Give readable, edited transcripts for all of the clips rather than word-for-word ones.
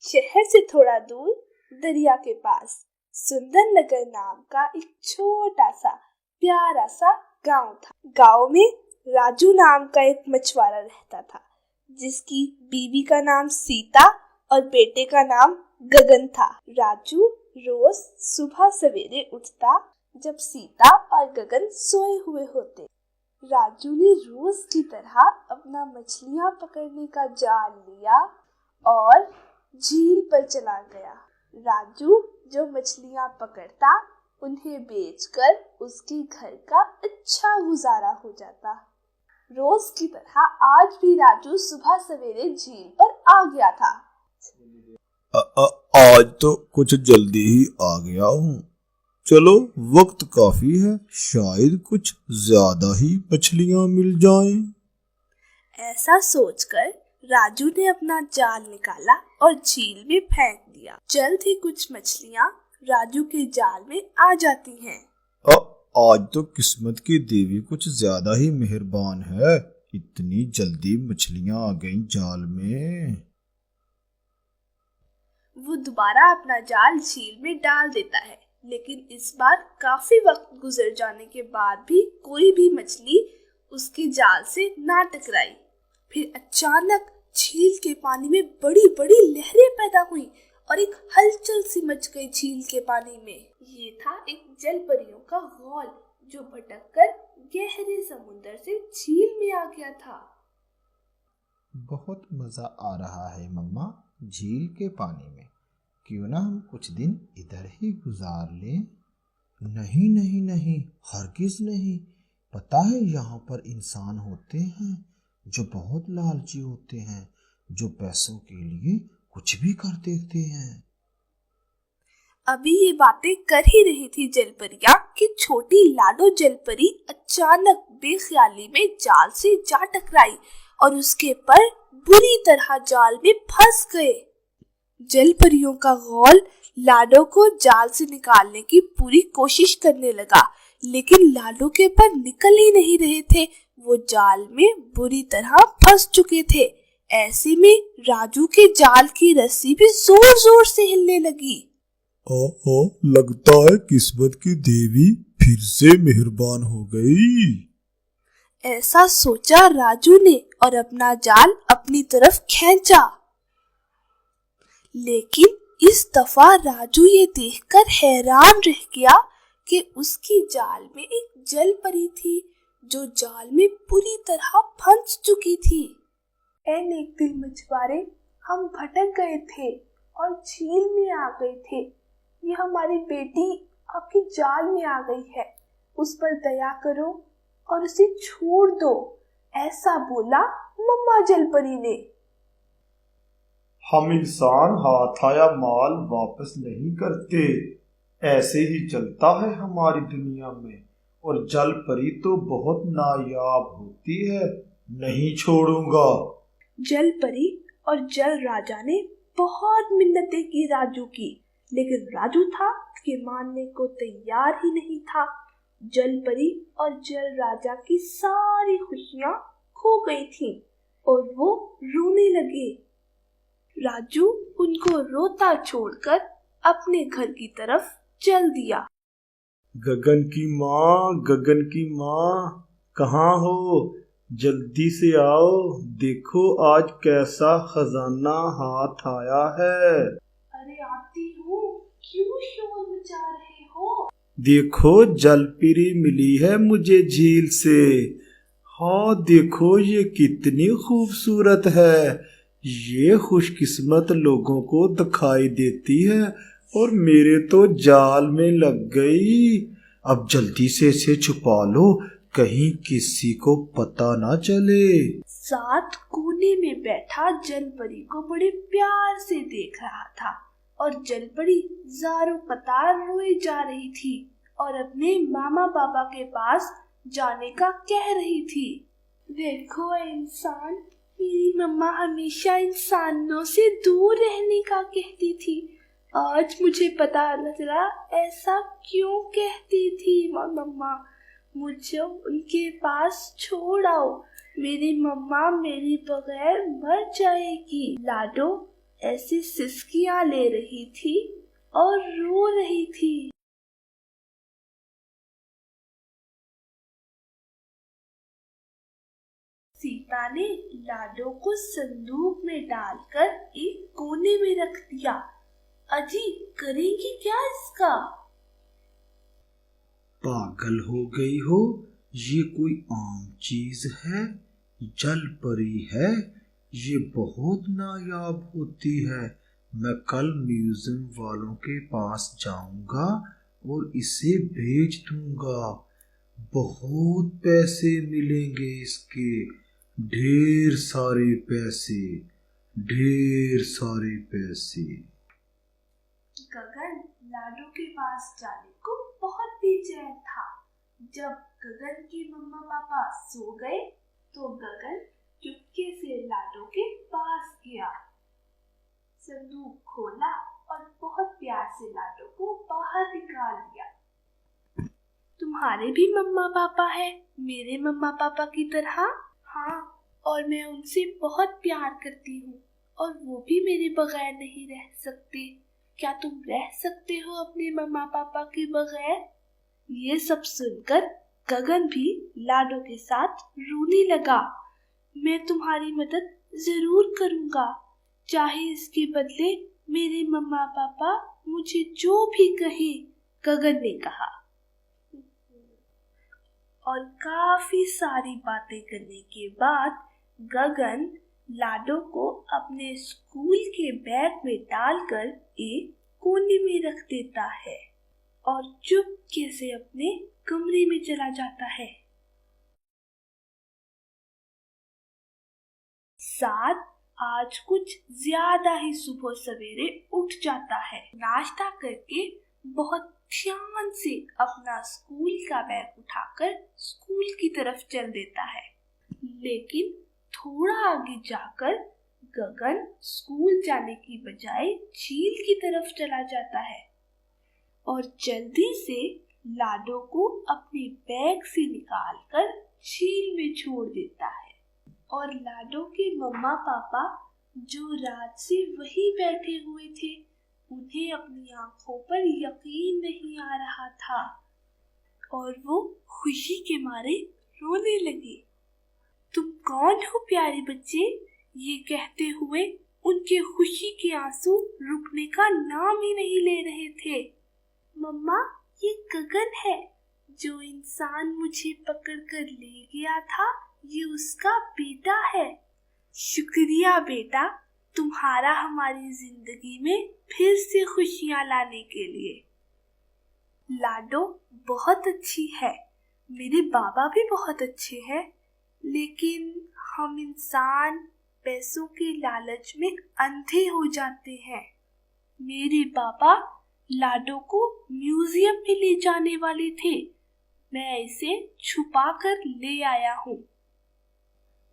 शहर से थोड़ा दूर दरिया के पास सुंदर नगर नाम का एक छोटा सा प्यारा सा गांव था। गांव में राजू नाम का एक मछुआरा रहता था, जिसकी बीवी का नाम सीता और बेटे का नाम गगन था। राजू रोज सुबह सवेरे उठता जब सीता और गगन सोए हुए होते। राजू ने रोज की तरह अपना मछलियां पकड़ने का जाल लिया और झील पर चला गया। राजू जो मछलियां पकड़ता उन्हें बेचकर उसके घर का अच्छा गुजारा हो जाता। रोज की तरह आज भी राजू सुबह सवेरे झील पर आ गया था। आज तो कुछ जल्दी ही आ गया हूँ। चलो, वक्त काफी है, शायद कुछ ज्यादा ही मछलियाँ मिल जाएं। ऐसा सोचकर राजू ने अपना जाल निकाला और झील में फेंक दिया। जल्द ही कुछ मछलियाँ राजू के जाल में आ जाती हैं। आज तो किस्मत की देवी कुछ ज्यादा ही मेहरबान है, इतनी जल्दी मछलियाँ आ गईं जाल में। वो दोबारा अपना जाल झील में डाल देता है, लेकिन इस बार काफी वक्त गुजर जाने के बाद भी कोई भी मछली उसके जाल से ना टकराई। फिर अचानक झील के पानी में बड़ी बड़ी लहरें पैदा हुई और एक हलचल सी मच गई झील के पानी में। ये था एक जल परियों का घोल जो भटककर गहरे समुद्र से झील में आ गया था। बहुत मजा आ रहा है मम्मा झील के पानी में। क्यों ना हम कुछ दिन इधर ही गुजार लें? नहीं नहीं नहीं, हरगिज नहीं। पता है यहाँ पर इंसान होते हैं जो बहुत लालची होते हैं, जो पैसों के लिए कुछ भी कर देते हैं। अभी ये बातें कर ही रही थी जलपरियां कि छोटी लाडो जलपरी अचानक बेख्याली में जाल से जा टकराई और उसके पर बुरी तरह जाल में फंस गए। जलपरियों का गौल लाडो को जाल से निकालने की पूरी कोशिश करने लगा, लेकिन लाडो के पर निकल ही नहीं रहे थे। वो जाल में बुरी तरह फंस चुके थे। ऐसे में राजू के जाल की रस्सी भी जोर जोर से हिलने लगी। लगता है किस्मत की देवी फिर से मेहरबान हो गई। ऐसा सोचा राजू ने और अपना जाल अपनी तरफ खींचा। लेकिन इस दफा राजू ये देखकर हैरान रह गया कि उसकी जाल में एक जल परी थी जो जाल में पूरी तरह फंस चुकी थी। ऐ नेक दिल मछुआरे, हम भटक गए थे और झील में आ गए थे। ये हमारी बेटी आपकी जाल में आ गई है, उस पर दया करो और उसे छोड़ दो, ऐसा बोला मम्मा जलपरी ने। हम इंसान हाथ आया माल वापस नहीं करते, ऐसे ही चलता है हमारी दुनिया में। और जल परी तो बहुत नायाब होती है, नहीं छोड़ूंगा। जल परी और जल राजा ने बहुत मिन्नतें की राजू की, लेकिन राजू था कि मानने को तैयार ही नहीं था। जल परी और जल राजा की सारी खुशियां खो गई थीं और वो रोने लगे। राजू उनको रोता छोड़कर अपने घर की तरफ चल दिया। गगन की माँ कहाँ हो? जल्दी से आओ, देखो आज कैसा खजाना हाथ आया है। अरे आती हूँ, क्यों शोर मचा रहे हो? देखो जलपरी मिली है मुझे झील से। हाँ देखो ये कितनी खूबसूरत है। ये खुशकिस्मत लोगों को दिखाई देती है और मेरे तो जाल में लग गई। अब जल्दी से इसे छुपा लो, कहीं किसी को पता ना चले। साथ कोने में बैठा जलपरी को बड़े प्यार से देख रहा था और जलपरी ज़ारों कतार रोए जा रही थी और अपने मामा पापा के पास जाने का कह रही थी। देखो इंसान, मेरी मम्मा हमेशा इंसानों से दूर रहने का कहती थी। आज मुझे पता चला ऐसा क्यों कहती थी मम्मा। मुझे उनके पास छोड़ आओ, मेरी मम्मा मेरी बगैर मर जाएगी। लाडो, ऐसी सिसकियां ले रही थी और रो रही थी। सीता ने लाडो को संदूक में डालकर एक कोने में रख दिया। अजी, करेंगी क्या इसका? पागल हो गई हो, ये कोई आम चीज है? जल परी है, ये बहुत नायाब होती है। मैं कल म्यूजियम वालों के पास जाऊंगा और इसे बेच दूंगा। बहुत पैसे मिलेंगे इसके, ढेर सारे पैसे, ढेर सारे पैसे। गगन लाडो के पास जाने को बहुत बेचैन था। जब गगन के मम्मा पापा सो गए तो गगन चुपके से लाडो के पास गया, संदूक खोला और बहुत प्यार से लाडो को बाहर निकाल दिया। तुम्हारे भी मम्मा पापा है मेरे मम्मा पापा की तरह? हाँ, और मैं उनसे बहुत प्यार करती हूँ और वो भी मेरे बगैर नहीं रह सकते। क्या तुम रह सकते हो अपने मम्मा पापा के बगैर? ये सब सुनकर गगन भी लाडो के साथ रोने लगा। मैं तुम्हारी मदद जरूर करूँगा, चाहे इसके बदले मेरे मम्मा पापा मुझे जो भी कहे, गगन ने कहा। और काफी सारी बातें करने के बाद गगन लाडो को अपने स्कूल के बैग में डालकर एक कोने में रख देता है और चुपके से अपने कमरे में चला जाता है। साथ आज कुछ ज्यादा ही सुबह सवेरे उठ जाता है। नाश्ता करके बहुत ध्यान से अपना स्कूल का बैग उठाकर स्कूल की तरफ चल देता है। लेकिन थोड़ा आगे जाकर गगन स्कूल जाने की बजाय झील की तरफ चला जाता है और जल्दी से लाडो को अपने बैग से निकालकर झील में छोड़ देता है। और लाडो के मम्मा पापा जो रात से वहीं बैठे हुए थे, उन्हें अपनी आंखों पर यकीन नहीं आ रहा था और वो खुशी के मारे रोने लगे। तुम कौन हो प्यारे बच्चे? ये कहते हुए उनके खुशी के आंसू रुकने का नाम ही नहीं ले रहे थे। मम्मा, ये गगन है, जो इंसान मुझे पकड़कर ले गया था, ये उसका बेटा है। शुक्रिया बेटा, तुम्हारा हमारी जिंदगी में फिर से खुशियां लाने के लिए। लाडो बहुत अच्छी है, मेरे बाबा भी बहुत अच्छे हैं, लेकिन हम इंसान पैसों के लालच में अंधे हो जाते हैं। मेरे पापा लाडो को म्यूजियम में ले जाने वाले थे, मैं इसे छुपा कर ले आया हूँ।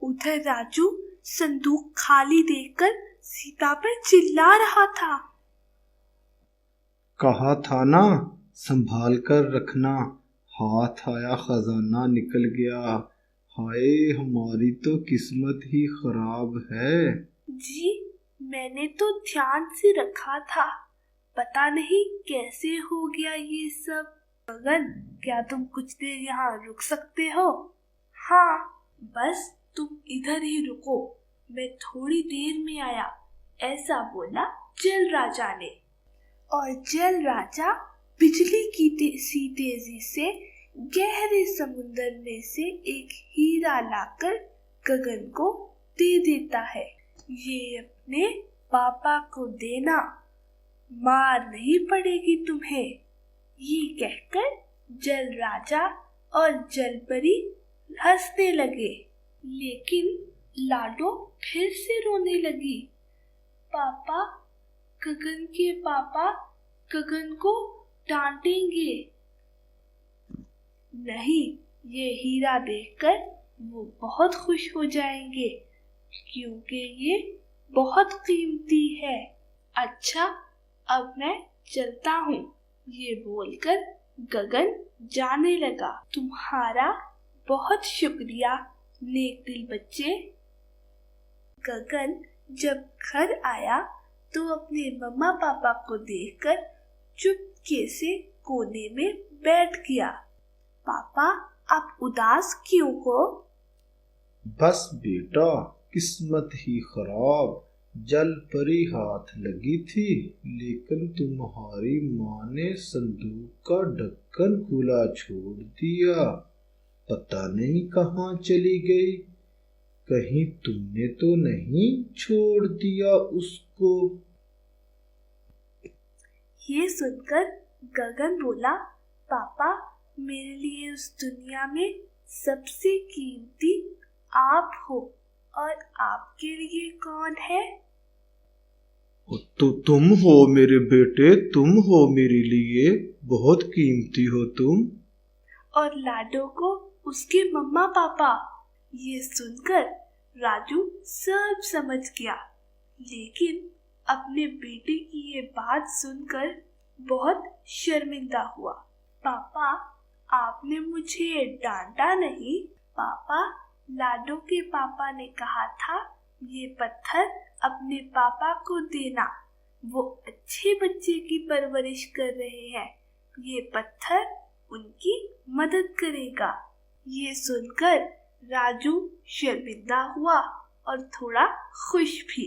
उधर राजू संदूक खाली देखकर सीता पर चिल्ला रहा था। कहा था ना, संभाल कर रखना, हाथ आया खजाना निकल गया। हाय, हमारी तो किस्मत ही खराब है। जी, मैंने तो ध्यान से रखा था, पता नहीं कैसे हो गया ये सब। गगन, क्या तुम कुछ देर यहाँ रुक सकते हो? हाँ, बस तुम इधर ही रुको, मैं थोड़ी देर में आया, ऐसा बोला जल राजा ने। और जल राजा बिजली की सी तेजी से गहरे समुद्र में से एक हीरा लाकर गगन को दे देता है। ये अपने पापा को देना, मार नहीं पड़ेगी तुम्हें। ये कहकर जल राजा और जल परी हंसने लगे, लेकिन लाडो फिर से रोने लगी। पापा, गगन के पापा गगन को डांटेंगे। नहीं, ये हीरा देखकर वो बहुत खुश हो जाएंगे, क्योंकि ये बहुत कीमती है। अच्छा, अब मैं चलता हूँ, ये बोलकर गगन जाने लगा। तुम्हारा बहुत शुक्रिया नेक दिल बच्चे। गगन जब घर आया तो अपने मम्मा पापा को देखकर चुपके से कोने में बैठ गया। पापा, आप उदास क्यों हो? बस बेटा, किस्मत ही खराब। जल परी हाथ लगी थी, लेकिन तुम्हारी माँ ने संदूक का ढक्कन खुला छोड़ दिया। पता नहीं कहाँ चली गई। कहीं तुमने तो नहीं छोड़ दिया उसको? ये सुनकर गगन बोला, पापा, मेरे लिए उस दुनिया में सबसे कीमती आप हो, और आपके लिए कौन है? तो तुम हो मेरे बेटे, तुम हो मेरे लिए, बहुत कीमती हो तुम। और लाडो को उसके मम्मा पापा। ये सुनकर राजू सब समझ गया, लेकिन अपने बेटे की ये बात सुनकर बहुत शर्मिंदा हुआ। पापा, आपने मुझे डांटा नहीं? पापा, लाडो के पापा ने कहा था ये पत्थर अपने पापा को देना, वो अच्छे बच्चे की परवरिश कर रहे हैं, ये पत्थर उनकी मदद करेगा। ये सुनकर राजू शर्मिंदा हुआ और थोड़ा खुश भी।